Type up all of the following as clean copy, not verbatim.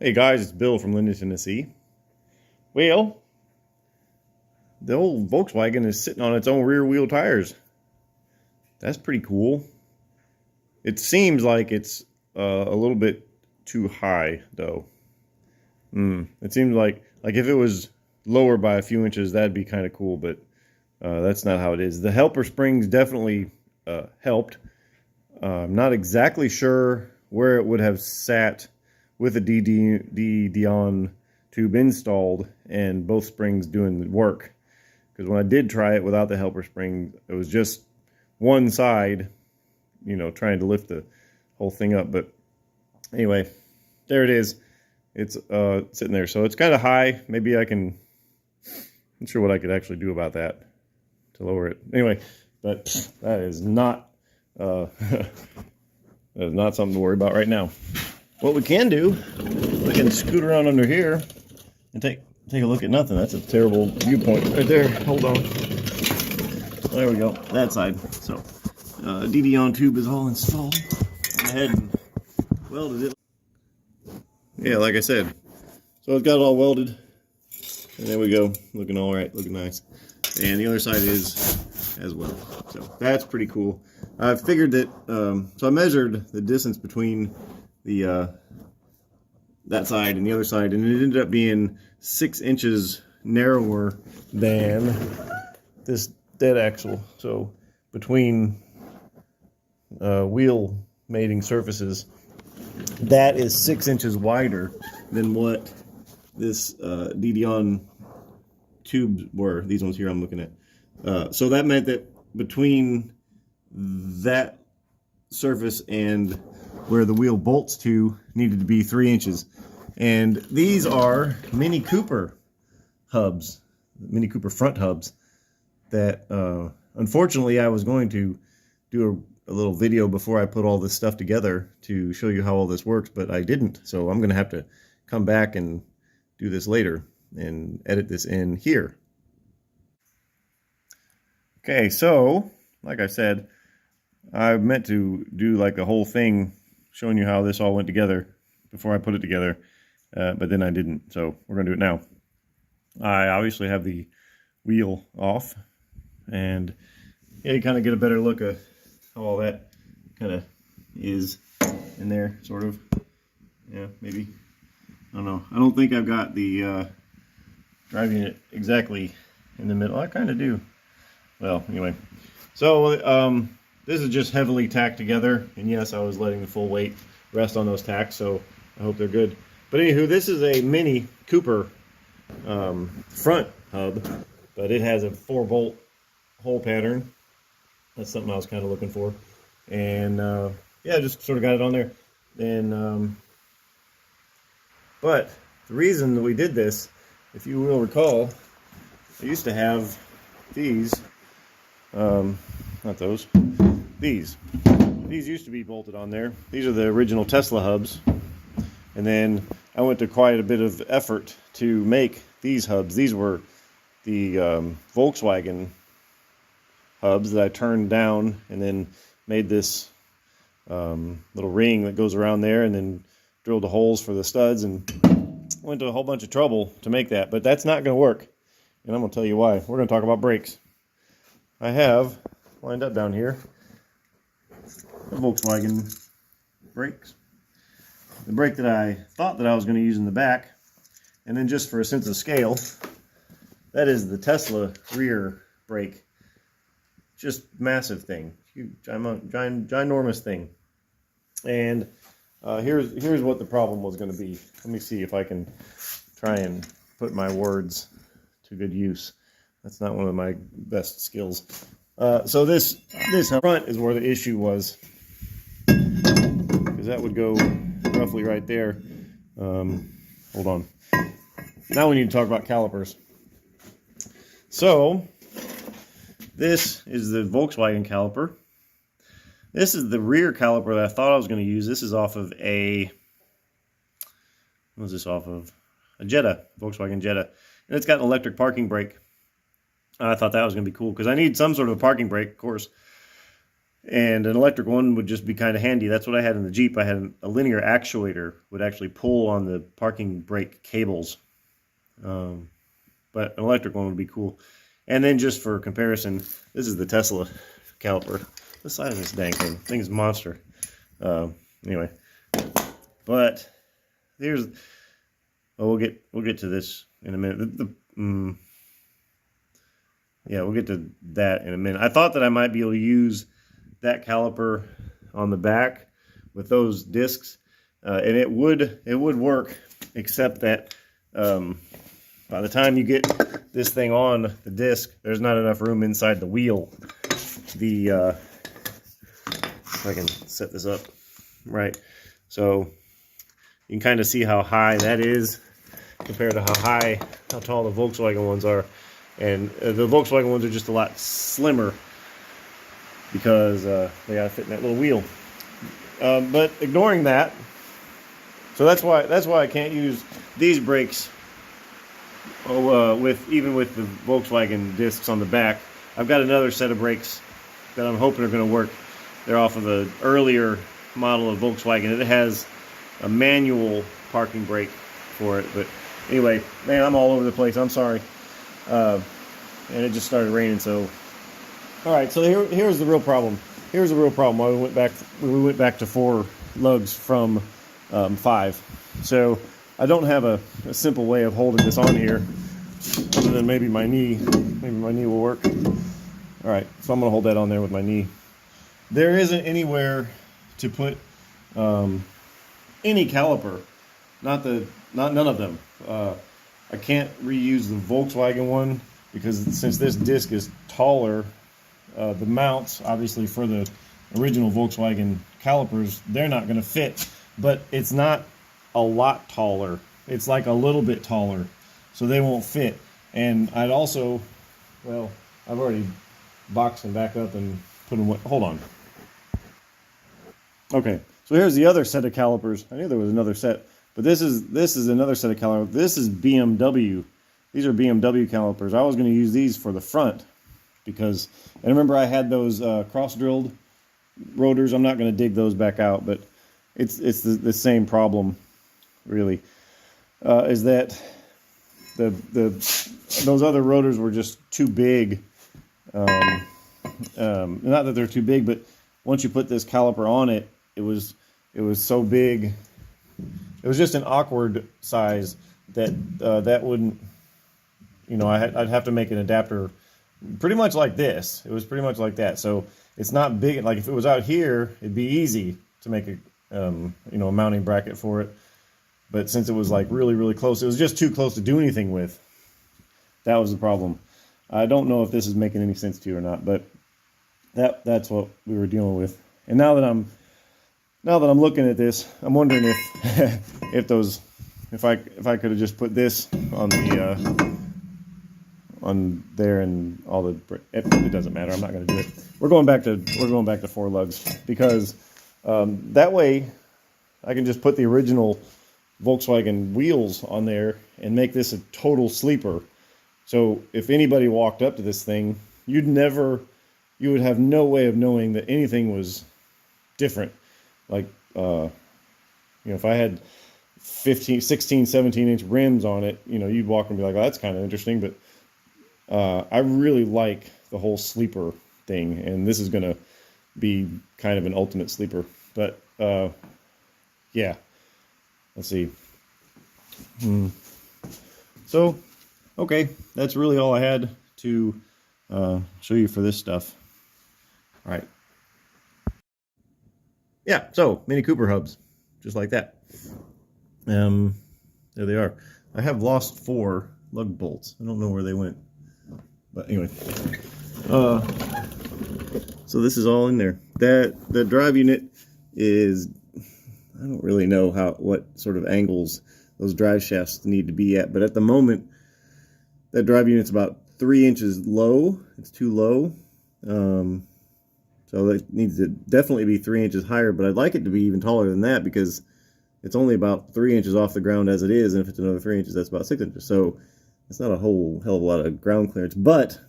Hey guys, it's Bill from Linden, Tennessee. Well, the old Volkswagen is sitting on its own rear wheel tires. That's pretty cool. It seems like it's a little bit too high though. It seems like if it was lower by a few inches, that'd be kind of cool, but that's not how it is. The helper springs definitely helped. I'm not exactly sure where it would have sat with a DeDion tube installed and both springs doing the work. Because when I did try it without the helper spring, it was just one side, trying to lift the whole thing up. But anyway, there it is. It's sitting there. So it's kind of high. Maybe I'm not sure what I could actually do about that to lower it. Anyway, but that is not that is not something to worry about right now. What we can do, we can scoot around under here and take a look at nothing. That's a terrible viewpoint right there. Hold on. There we go. That side. So, DeDion tube is all installed. Went ahead and welded it. Yeah, like I said. So I've got it all welded. And there we go. Looking all right. Looking nice. And the other side is as well. So that's pretty cool. I figured that, so I measured the distance between the that side and the other side, and it ended up being 6 inches narrower than this dead axle. So between wheel mating surfaces, that is 6 inches wider than what this DeDion tubes were. These ones here I'm looking at. So that meant that between that surface and where the wheel bolts to needed to be 3 inches. And these are Mini Cooper hubs, Mini Cooper front hubs that unfortunately I was going to do a little video before I put all this stuff together to show you how all this works, but I didn't. So I'm going to have to come back and do this later and edit this in here. Okay, so like I said, I meant to do like the whole thing showing you how this all went together before I put it together, but then I didn't, so we're going to do it now. I obviously have the wheel off, and yeah, you kind of get a better look at how all that kind of is in there, sort of. Yeah, maybe. I don't know. I don't think I've got the driving it exactly in the middle. I kind of do. Well, anyway. So, this is just heavily tacked together, and yes, I was letting the full weight rest on those tacks, so I hope they're good. But anywho, this is a Mini Cooper front hub, but it has a 4-bolt hole pattern. That's something I was kind of looking for. And yeah, just sort of got it on there. And but the reason that we did this, if you will recall, I used to have these, not those. These used to be bolted on there. These are the original Tesla hubs, and then I went to quite a bit of effort to make these hubs. These were the Volkswagen hubs that I turned down and then made this little ring that goes around there, and then drilled the holes for the studs, and went to a whole bunch of trouble to make that. But that's not going to work, and I'm going to tell you why. We're going to talk about brakes. I have lined up down here the Volkswagen brakes. The brake that I thought that I was going to use in the back, and then just for a sense of scale, that is the Tesla rear brake. Just massive thing, huge, ginormous thing. And here's what the problem was going to be. Let me see if I can try and put my words to good use. That's not one of my best skills. So this front is where the issue was, because that would go roughly right there. Hold on. Now we need to talk about calipers. So this is the Volkswagen caliper. This is the rear caliper that I thought I was going to use. This is off of a, what was this off of? A Jetta, Volkswagen Jetta. And it's got an electric parking brake. I thought that was going to be cool, because I need some sort of a parking brake, of course. And an electric one would just be kind of handy. That's what I had in the Jeep. I had a linear actuator, would actually pull on the parking brake cables. But an electric one would be cool. And then just for comparison, this is the Tesla caliper. The size of this dang thing is a monster. Anyway, but here's, well, we'll get to this in a minute. Yeah, we'll get to that in a minute. I thought that I might be able to use that caliper on the back with those discs, and it would work, except that by the time you get this thing on the disc, there's not enough room inside the wheel. If I can set this up right, so you can kind of see how high that is compared to how tall the Volkswagen ones are. And the Volkswagen ones are just a lot slimmer because they got to fit in that little wheel. But ignoring that, so that's why I can't use these brakes even with the Volkswagen discs on the back. I've got another set of brakes that I'm hoping are going to work. They're off of an earlier model of Volkswagen. It has a manual parking brake for it. But anyway, man, I'm all over the place. I'm sorry. And it just started raining, so all right. So here's the real problem. Here's the real problem. Why we went back to 4 lugs from 5. So I don't have a simple way of holding this on here, other than maybe my knee. Maybe my knee will work. All right. So I'm gonna hold that on there with my knee. There isn't anywhere to put any caliper. None of them. I can't reuse the Volkswagen one because since this disc is taller, the mounts, obviously for the original Volkswagen calipers, they're not going to fit. But it's not a lot taller. It's like a little bit taller, so they won't fit. And I'd also, well, I've already boxed them back up and put them. Hold on. Okay, so here's the other set of calipers. I knew there was another set. But this is another set of calipers. This is BMW. These are BMW calipers. I was going to use these for the front because, and remember I had those cross-drilled rotors. I'm not going to dig those back out, but it's the same problem, really. Is that those other rotors were just too big. Not that they're too big, but once you put this caliper on it, it was so big. It was just an awkward size that that wouldn't, I'd have to make an adapter pretty much like this. It was pretty much like that. So it's not big. Like if it was out here, it'd be easy to make a mounting bracket for it. But since it was like really, really close, it was just too close to do anything with. That was the problem. I don't know if this is making any sense to you or not, but that's what we were dealing with. And now that I'm looking at this, I'm wondering if I could have just put this on the on there and all the. It doesn't matter. I'm not going to do it. We're going back to 4 lugs because that way I can just put the original Volkswagen wheels on there and make this a total sleeper. So if anybody walked up to this thing, you would have no way of knowing that anything was different. Like, if I had 15, 16, 17-inch rims on it, you'd walk and be like, oh, that's kind of interesting. But I really like the whole sleeper thing, and this is going to be kind of an ultimate sleeper. But, yeah, let's see. So, okay, that's really all I had to show you for this stuff. All right. Yeah, so Mini Cooper hubs, just like that. There they are. I have lost 4 lug bolts. I don't know where they went, but anyway. So this is all in there. The drive unit is, I don't really know what sort of angles those drive shafts need to be at, but at the moment, that drive unit's about 3 inches low. It's too low. So that needs to definitely be 3 inches higher, but I'd like it to be even taller than that because it's only about 3 inches off the ground as it is, and if it's another 3 inches, that's about 6 inches. So it's not a whole hell of a lot of ground clearance, but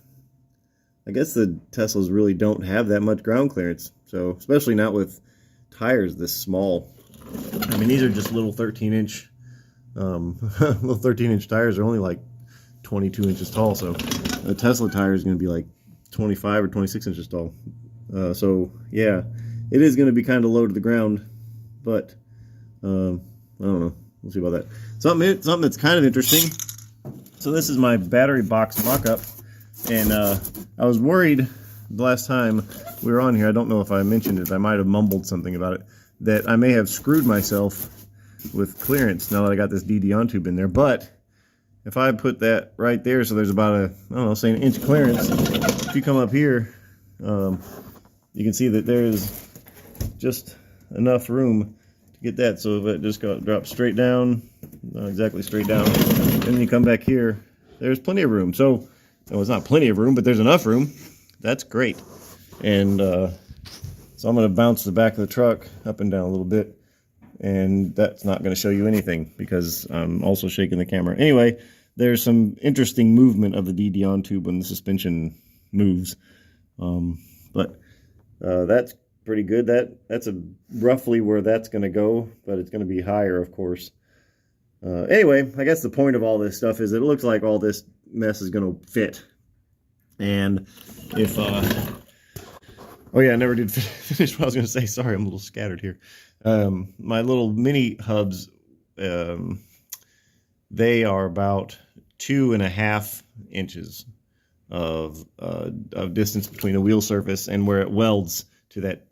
I guess the Teslas really don't have that much ground clearance. So, especially not with tires this small. I mean, these are just little 13-inch, little 13-inch tires are only like 22 inches tall. So, a Tesla tire is going to be like 25 or 26 inches tall. So, yeah, it is going to be kind of low to the ground, but I don't know. We'll see about that. Something that's kind of interesting. So this is my battery box mock-up, and I was worried the last time we were on here, I don't know if I mentioned it, I might have mumbled something about it, that I may have screwed myself with clearance now that I got this DeDion tube in there. But if I put that right there, so there's about a, I don't know, say an inch clearance, if you come up here, you can see that there's just enough room to get that. So if it just drops straight down, not exactly straight down, and then you come back here, there's plenty of room. So, well, it's not plenty of room, but there's enough room. That's great. And so I'm going to bounce the back of the truck up and down a little bit, and that's not going to show you anything because I'm also shaking the camera. Anyway, there's some interesting movement of the DeDion tube when the suspension moves. But that's pretty good. That's roughly where that's going to go, but it's going to be higher, of course. Anyway, I guess the point of all this stuff is it looks like all this mess is going to fit. And if, oh yeah, I never did finish what I was going to say. Sorry, I'm a little scattered here. My little mini hubs, they are about 2.5 inches of distance between the wheel surface and where it welds to that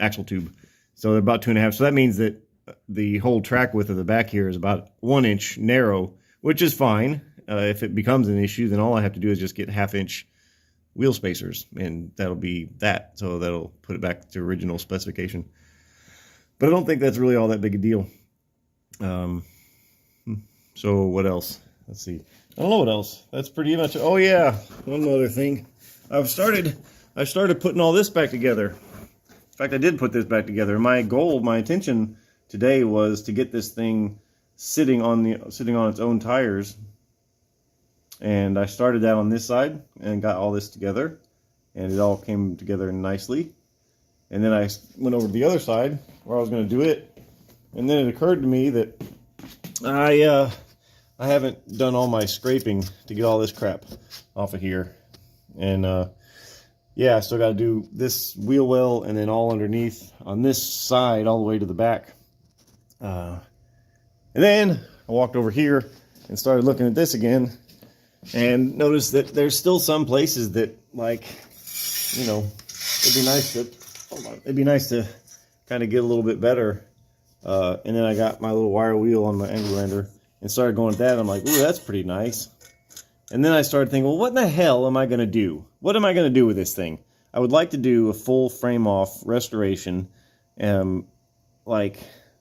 axle tube. So they're about 2.5. So that means that the whole track width of the back here is about 1 inch narrow, which is fine. If it becomes an issue, then all I have to do is just get 1/2 inch wheel spacers, and that'll be that. So that'll put it back to original specification. But I don't think that's really all that big a deal. So what else? Let's see. I don't know what else. That's pretty much. Oh yeah, one other thing. I started putting all this back together. In fact, I did put this back together. My goal, my intention today was to get this thing sitting on its own tires. And I started that on this side and got all this together, and it all came together nicely. And then I went over to the other side where I was going to do it, and then it occurred to me that I haven't done all my scraping to get all this crap off of here. And yeah, I still got to do this wheel well and then all underneath on this side all the way to the back. And then I walked over here and started looking at this again, and noticed that there's still some places that, like, you know, it'd be nice to kind of get a little bit better. And then I got my little wire wheel on my angle grinder and started going at that. I'm like, ooh, that's pretty nice. And then I started thinking, well, what in the hell am I going to do? What am I going to do with this thing? I would like to do a full frame off restoration. Like,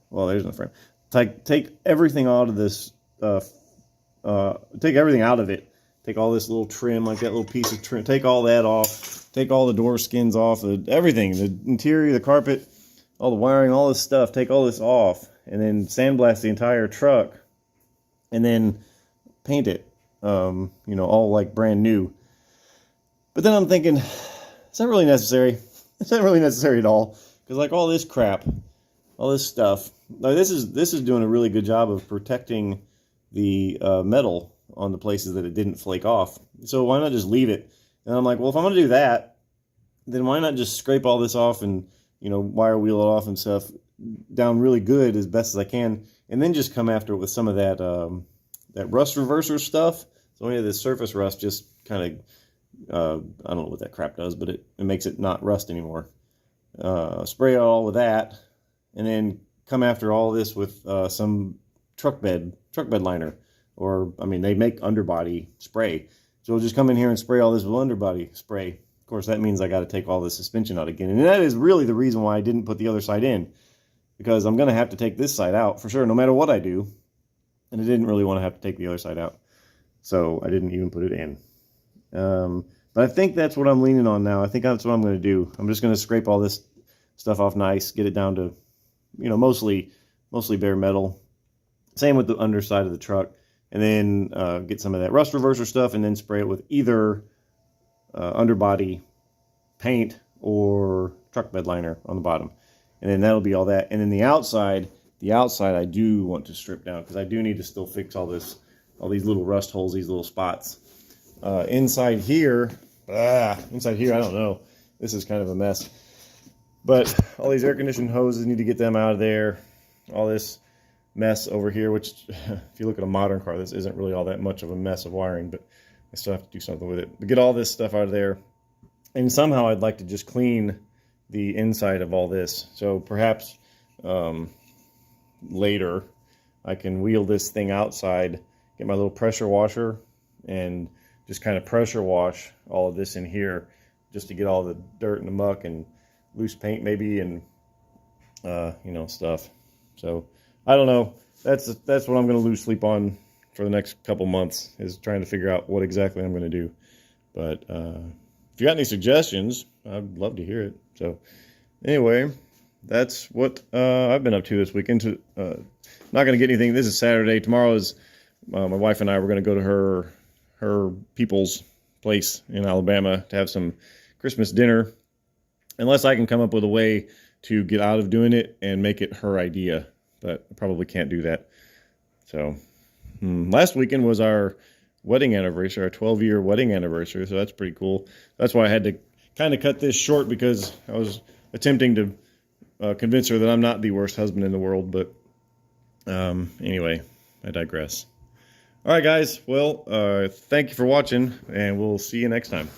well, there's no frame. Take everything out of this, take everything out of it. Take all this little trim, like that little piece of trim, take all that off, take all the door skins off, everything, the interior, the carpet, all the wiring, all this stuff, take all this off, and then sandblast the entire truck, and then paint it, you know, all like brand new. But then I'm thinking, is that really necessary? Is that really necessary at all? Because like all this crap, all this stuff, like this is doing a really good job of protecting the metal on the places that it didn't flake off. So why not just leave it? And I'm like, well, if I'm going to do that, then why not just scrape all this off and, you know, wire wheel it off and stuff down really good as best as I can, and then just come after it with some of that that rust reverser stuff. So any of this surface rust just kind of, I don't know what that crap does, but it makes it not rust anymore. Spray it all with that, and then come after all this with some truck bed liner. Or, I mean, they make underbody spray. So we'll just come in here and spray all this with underbody spray. Of course, that means I got to take all the suspension out again. And that is really the reason why I didn't put the other side in. Because I'm going to have to take this side out for sure, no matter what I do. And I didn't really want to have to take the other side out. So I didn't even put it in. But I think that's what I'm leaning on now. I think that's what I'm going to do. I'm just going to scrape all this stuff off nice, get it down to, you know, mostly bare metal. Same with the underside of the truck. And then get some of that rust reverser stuff and then spray it with either underbody paint or truck bed liner on the bottom. And then that'll be all that. And then the outside I do want to strip down because I do need to still fix all these little rust holes, these little spots. Inside here, I don't know. This is kind of a mess. But all these air conditioning hoses, need to get them out of there. All this mess over here, which if you look at a modern car, this isn't really all that much of a mess of wiring, but I still have to do something with it. But get all this stuff out of there. And somehow I'd like to just clean the inside of all this. So perhaps later I can wheel this thing outside, get my little pressure washer, and just kind of pressure wash all of this in here just to get all the dirt and the muck and loose paint maybe, and you know, stuff. So I don't know. That's what I'm going to lose sleep on for the next couple months, is trying to figure out what exactly I'm going to do. But if you got any suggestions, I'd love to hear it. So anyway, that's what I've been up to this weekend. Not going to get anything. This is Saturday. Tomorrow is my wife and I were going to go to her people's place in Alabama to have some Christmas dinner, unless I can come up with a way to get out of doing it and make it her idea. But I probably can't do that. So last weekend was our wedding anniversary, our 12-year wedding anniversary. So that's pretty cool. That's why I had to kind of cut this short, because I was attempting to convince her that I'm not the worst husband in the world. But anyway, I digress. All right, guys. Well, thank you for watching, and we'll see you next time.